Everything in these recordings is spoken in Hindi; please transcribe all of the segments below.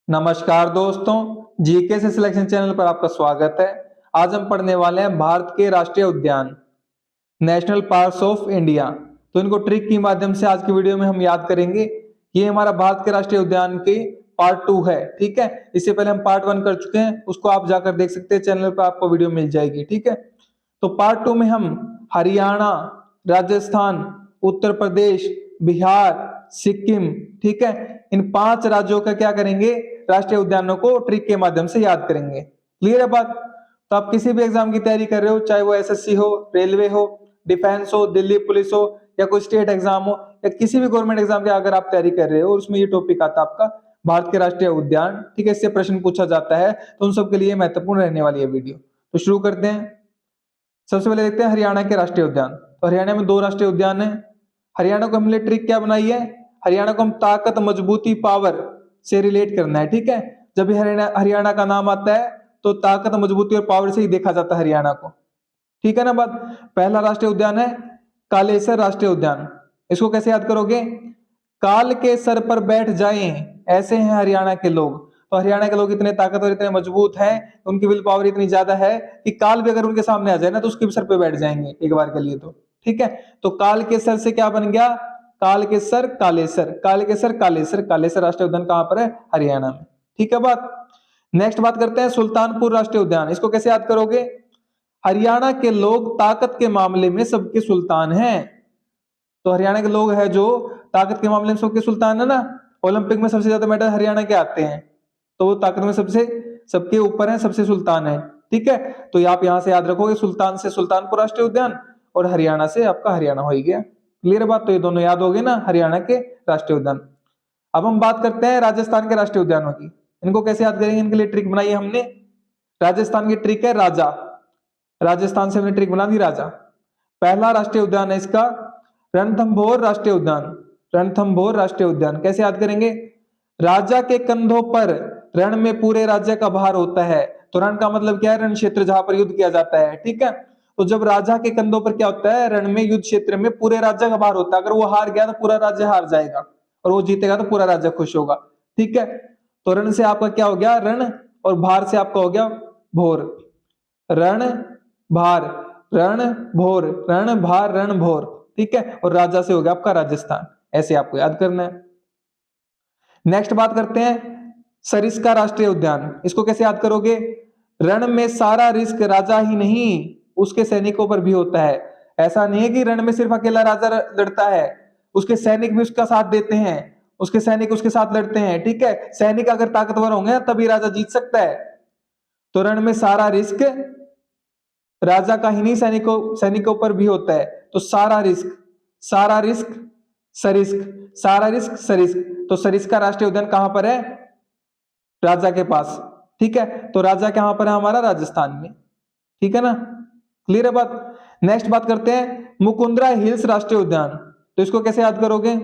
नमस्कार दोस्तों, जीके से सिलेक्शन चैनल पर आपका स्वागत है। आज हम पढ़ने वाले हैं भारत के राष्ट्रीय उद्यान, नेशनल पार्क्स ऑफ इंडिया। तो इनको ट्रिक के माध्यम से आज की वीडियो में हम याद करेंगे। ये हमारा भारत के राष्ट्रीय उद्यान के पार्ट 2 है, ठीक है। इससे पहले हम पार्ट 1 कर चुके हैं, उसको आप जाकर देख सकते हैं, चैनल पर आपको वीडियो मिल जाएगी, ठीक है। तो पार्ट 2 में हम हरियाणा, राजस्थान, उत्तर प्रदेश, बिहार, सिक्किम, ठीक है, इन 5 राज्यों का क्या करेंगे, राष्ट्रीय उद्यानों को ट्रिक के माध्यम से याद करेंगे। क्लियर है बात? तो आप किसी भी एग्जाम की तैयारी कर रहे हो, चाहे वो एसएससी हो, रेलवे हो, डिफेंस हो, दिल्ली पुलिस हो, या कोई स्टेट एग्जाम हो, या किसी भी गवर्नमेंट एग्जाम की अगर आप तैयारी कर रहे हो, उसमें ये टॉपिक आता है आपका भारत के राष्ट्रीय उद्यान, ठीक है। इससे प्रश्न पूछा जाता है, तो उन सबके लिए महत्वपूर्ण रहने वाली है वीडियो। तो शुरू करते हैं। सबसे पहले देखते हैं हरियाणा के राष्ट्रीय उद्यान। तो हरियाणा में 2 राष्ट्रीय उद्यान है। हरियाणा को हमने ट्रिक क्या बनाई है, हरियाणा को हम ताकत, मजबूती, पावर से रिलेट करना है, ठीक है। जब भी हरियाणा का नाम आता है तो ताकत, मजबूती और पावर से ही देखा जाता है हरियाणा को, ठीक है ना बात। पहला राष्ट्रीय उद्यान है कालेसर राष्ट्रीय उद्यान। इसको कैसे याद करोगे, काल के सर पर बैठ जाएं ऐसे हैं हरियाणा के लोग। तो हरियाणा के लोग इतने ताकतवर, इतने मजबूत हैं, उनकी विल पावर इतनी ज्यादा है कि काल भी अगर उनके सामने आ जाए ना, तो उसके भी सर पे बैठ जाएंगे एक बार के लिए, तो ठीक है। तो काल के सर से क्या बन गया, काल के सर कालेसर, काल के सर कालेसर। कालेसर राष्ट्रीय उद्यान कहां पर है, हरियाणा में, ठीक है बात। नेक्स्ट बात करते हैं सुल्तानपुर राष्ट्रीय उद्यान। इसको कैसे याद करोगे, हरियाणा के लोग ताकत के मामले में सबके सुल्तान हैं। तो हरियाणा के लोग हैं जो ताकत के मामले में सबके सुल्तान है ना। ओलंपिक में सबसे ज्यादा मेडल हरियाणा के आते हैं, तो वो ताकत में सबसे सबके ऊपर है, सबसे सुल्तान है, ठीक है। तो आप यहां से याद रखोगे, सुल्तान से सुल्तानपुर राष्ट्रीय उद्यान और हरियाणा से आपका हरियाणा हो गया। क्लियर बात? तो ये दोनों याद हो गए ना, हरियाणा के राष्ट्रीय उद्यान। अब हम बात करते हैं राजस्थान के राष्ट्रीय उद्यानों की। इनको कैसे याद करेंगे, इनके लिए ट्रिक बनाई है हमने। राजस्थान की ट्रिक है राजा। राजस्थान से हमने ट्रिक बना दी राजा। पहला राष्ट्रीय उद्यान है इसका रणथंभौर राष्ट्रीय उद्यान। रणथंभौर राष्ट्रीय उद्यान कैसे याद करेंगे, राजा के कंधों पर रण में पूरे राज्य का भार होता है। तो रण का मतलब क्या है, रण क्षेत्र जहां पर युद्ध किया जाता है, ठीक है। तो जब राजा के कंधों पर क्या होता है, रण में, युद्ध क्षेत्र में पूरे राज्य का भार होता है। अगर वो हार गया तो पूरा राज्य हार जाएगा, और वो जीतेगा तो पूरा राज्य खुश होगा, ठीक है। तो रण से आपका क्या हो गया, रण, और भार से आपका हो गया भोर। रण भार, रण भोर, रण भार, रण भोर, ठीक है। और राजा से हो गया आपका राजस्थान। ऐसे आपको याद करना है। नेक्स्ट बात करते हैं सरिस्का राष्ट्रीय उद्यान। इसको कैसे याद करोगे, रण में सारा रिस्क राजा ही नहीं उसके सैनिकों पर भी होता है। ऐसा नहीं है कि रण में सिर्फ अकेला राजा लड़ता है, उसके सैनिक भी उसका साथ देते हैं, उसके सैनिक उसके साथ लड़ते हैं, ठीक है। सैनिक अगर ताकतवर होंगे तभी राजा जीत सकता है। तो रण में सारा रिस्क राजा का ही नहीं, सैनिकों सैनिकों पर भी होता है। तो सारा रिस्क, सारा रिस्क सरिस्क, सारा रिस्क सरिस्क। तो सरिस्का राष्ट्रीय उद्यान कहां पर है, राजा के पास, ठीक है। तो राजा कहां पर है, हमारा राजस्थान में, ठीक है ना। क्लियर है बात। नेक्स्ट बात करते हैं मुकुंदरा हिल्स राष्ट्रीय उद्यान। तो इसको कैसे याद करोगे,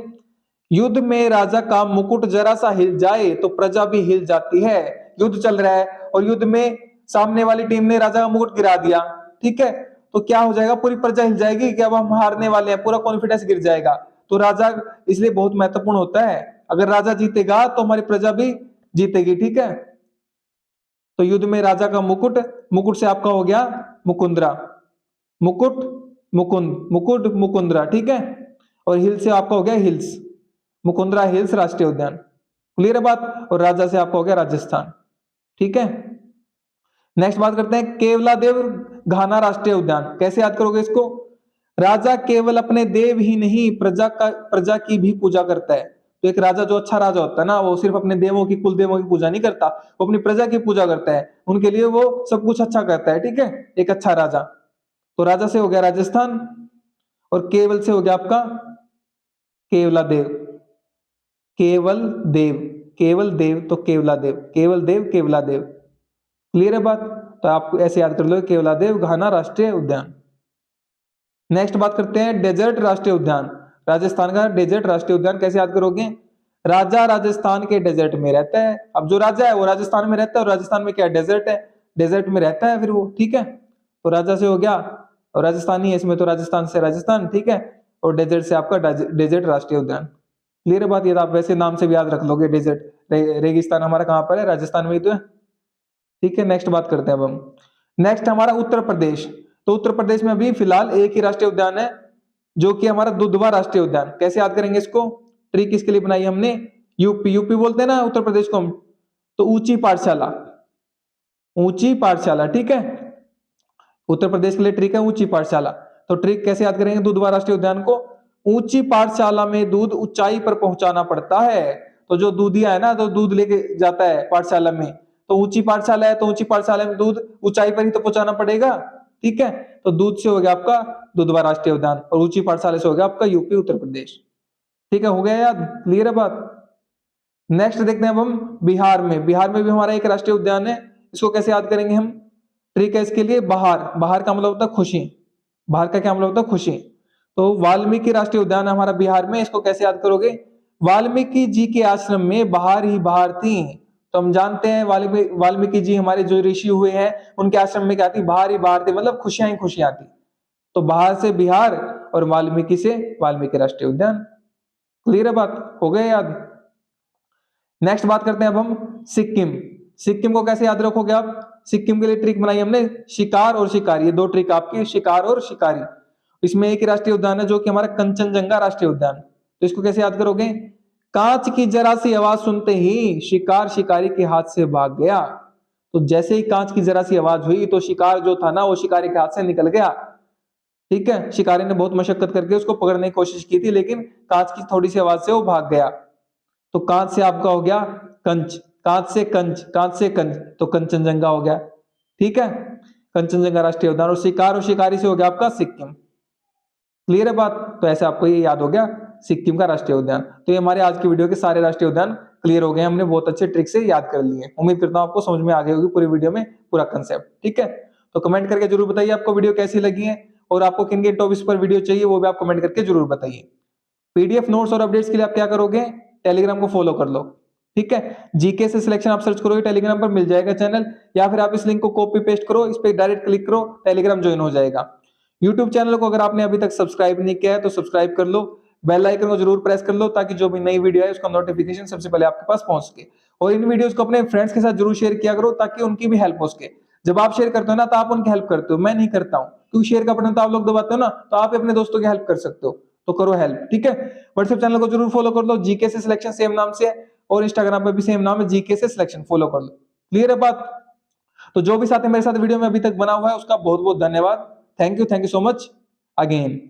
युद्ध में राजा का मुकुट जरा सा हिल जाए तो प्रजा भी हिल जाती है। युद्ध चल रहा है और युद्ध में सामने वाली टीम ने राजा का मुकुट गिरा दिया, ठीक है। तो क्या हो जाएगा, पूरी प्रजा हिल जाएगी कि अब हम हारने वाले हैं, पूरा कॉन्फिडेंस गिर जाएगा। तो राजा इसलिए बहुत महत्वपूर्ण होता है। अगर राजा जीतेगा तो हमारी प्रजा भी जीतेगी, ठीक है। तो युद्ध में राजा का मुकुट, मुकुट से आपका हो गया मुकुंदरा, मुकुट मुकुंद, मुकुट मुकुंदरा, ठीक है। और हिल से आपका हो गया हिल्स, मुकुंदरा हिल्स राष्ट्रीय उद्यान। क्लियर है बात। और राजा से आपका हो गया राजस्थान, ठीक है। नेक्स्ट बात करते हैं केवलादेव घाना राष्ट्रीय उद्यान। कैसे याद करोगे इसको, राजा केवल अपने देव ही नहीं प्रजा की भी पूजा करता है। तो एक राजा जो अच्छा राजा होता है ना, वो सिर्फ अपने देवों की, कुल देवों की पूजा नहीं करता, वो अपनी प्रजा की पूजा करता है, उनके लिए वो सब कुछ अच्छा करता है, ठीक है। एक अच्छा राजा। तो राजा से हो गया राजस्थान, और केवल से हो गया आपका केवला देव, केवल देव, केवल देव तो केवला देव, केवल देव केवला देव। क्लियर है बात। तो आप ऐसे याद कर लो, केवला देव घाना राष्ट्रीय उद्यान। नेक्स्ट बात करते हैं डेजर्ट राष्ट्रीय उद्यान। राजस्थान का डेजर्ट राष्ट्रीय उद्यान कैसे याद करोगे, राजा राजस्थान के डेजर्ट में रहता है। अब जो राजा है वो राजस्थान में रहता है, और राजस्थान में क्या डेजर्ट है, डेजर्ट में रहता है फिर वो, ठीक है। तो राजा से हो गया, और राजस्थानी है इसमें, तो राजस्थान से राजस्थान, ठीक है। और डेजर्ट से आपका डेजर्ट राष्ट्रीय उद्यान। क्लियर है बात? ये तो आप वैसे नाम से भी याद रख लोगे, डेजर्ट। रेगिस्तान हमारा कहाँ पर है? राजस्थान में ही तो है। ठीक है, नेक्स्ट बात करते हैं अब हम। नेक्स्ट हमारा उत्तर प्रदेश। तो उत्तर प्रदेश में अभी फिलहाल एक ही राष्ट्रीय उद्यान है, जो कि हमारा दुधवा राष्ट्रीय उद्यान। कैसे याद करेंगे इसको? ट्रिक किसके लिए बनाई हमने? यूपी, यूपी बोलते हैं ना उत्तर प्रदेश को हम, तो ऊंची पाठशाला, ऊंची पाठशाला। ठीक है, उत्तर प्रदेश के लिए ट्रिक है ऊंची पाठशाला। तो ट्रिक कैसे याद करेंगे दुधवा राष्ट्रीय उद्यान को? ऊंची पाठशाला में दूध ऊंचाई पर पहुंचाना पड़ता है। तो जो दूधिया है ना, तो दूध लेके जाता है पाठशाला में, तो ऊंची पाठशाला है, तो ऊंची पाठशाला में दूध ऊंचाई पर ही तो पहुंचाना पड़ेगा। ठीक है, तो दूध से हो गया आपका दुधवा राष्ट्रीय उद्यान, और ऊंची पाठशाला से हो गया आपका यूपी उत्तर प्रदेश। ठीक है, हो गया याद? क्लियर है बात? नेक्स्ट देखते हैं अब हम बिहार में। बिहार में भी हमारा एक राष्ट्रीय उद्यान है, इसको कैसे याद करेंगे हम? ट्रिक है इसके लिए बहार। बहार का मतलब होता है खुशी। बहार का क्या मतलब होता है? खुशी। तो वाल्मीकि राष्ट्रीय उद्यान है हमारा बिहार में, इसको कैसे याद करोगे? वाल्मीकि जी के आश्रम में बहार ही बहार थी। तो हम जानते हैं वाल्मीकि जी हमारे जो ऋषि हुए हैं, उनके आश्रम में क्या थी? बहार ही बहार थी, मतलब खुशियां ही खुशियां थी। तो बहार से बिहार और वाल्मीकि से वाल्मीकि राष्ट्रीय उद्यान। क्लियर है बात? हो गया याद? नेक्स्ट बात करते हैं अब हम सिक्किम। सिक्किम को कैसे याद रखोगे आप? सिक्किम के लिए ट्रिक बनाई हमने, शिकार और शिकारी। ये दो ट्रिक आपकी, शिकार और शिकारी। इसमें एक ही राष्ट्रीय उद्यान है, जो कि हमारा कंचनजंगा राष्ट्रीय उद्यान। तो इसको कैसे याद करोगे? कांच की जरा सी आवाज सुनते ही शिकार शिकारी के हाथ से भाग गया। तो जैसे ही कांच की जरा सी आवाज हुई, तो शिकार जो था ना, वो शिकारी के हाथ से निकल गया। ठीक है, शिकारी ने बहुत मशक्कत करके उसको पकड़ने की कोशिश की थी, लेकिन कांच की थोड़ी सी आवाज से वो भाग गया। तो कांच से आपका हो गया कंच, कांच से कंच, कांच से कंच, तो कंचनजंगा हो गया। ठीक है, कंचनजंगा राष्ट्रीय उद्यान। और शिकार और शिकारी से हो गया आपका सिक्किम। क्लियर है बात? तो ऐसे आपको ये याद हो गया सिक्किम का राष्ट्रीय उद्यान। तो ये हमारे आज की वीडियो के सारे राष्ट्रीय उद्यान क्लियर हो गए, हमने बहुत अच्छे ट्रिक से याद कर लिए। उम्मीद करता हूं आपको समझ में आ गई होगी पूरी वीडियो में पूरा कंसेप्ट। ठीक है, तो कमेंट करके जरूर बताइए आपको वीडियो कैसी लगी है, और आपको किन किन टॉपिक्स पर वीडियो चाहिए वो भी आप कमेंट करके जरूर बताइए। पीडीएफ नोट्स और अपडेट्स के लिए आप क्या करोगे? टेलीग्राम को फॉलो कर लो। ठीक है, जीके से सिलेक्शन आप सर्च करोगे, टेलीग्राम पर मिल जाएगा चैनल, या फिर आप इस लिंक को कॉपी पेस्ट करो, इस पे डायरेक्ट क्लिक करो, टेलीग्राम ज्वाइन हो जाएगा। यूट्यूब चैनल को अगर आपने अभी तक सब्सक्राइब नहीं किया है तो सब्सक्राइब कर लो, बेल आइकन को जरूर प्रेस कर लो, ताकि जो भी नई वीडियो है उसका नोटिफिकेशन सबसे पहले आपके पास पहुंच सके। और इन वीडियोस को अपने फ्रेंड्स के साथ जरूर शेयर किया करो, ताकि उनकी भी हेल्प हो सके। जब आप शेयर करते हो ना, तो आप उनकी हेल्प करते हो, मैं नहीं करता हूं, क्योंकि शेयर का बटन तो आप लोग दबाते हो ना, तो आप अपने दोस्तों की हेल्प कर सकते हो। तो करो हेल्प। ठीक है, व्हाट्सएप चैनल को जरूर फॉलो कर लो, जीके से सिलेक्शन सेम नाम से है, और इंस्टाग्राम पर भी सेम नाम है, जीके से सिलेक्शन, फॉलो कर लो। क्लियर है बात? तो जो भी साथी मेरे साथ वीडियो में अभी तक बना हुआ है, उसका बहुत बहुत धन्यवाद। Thank you so much again.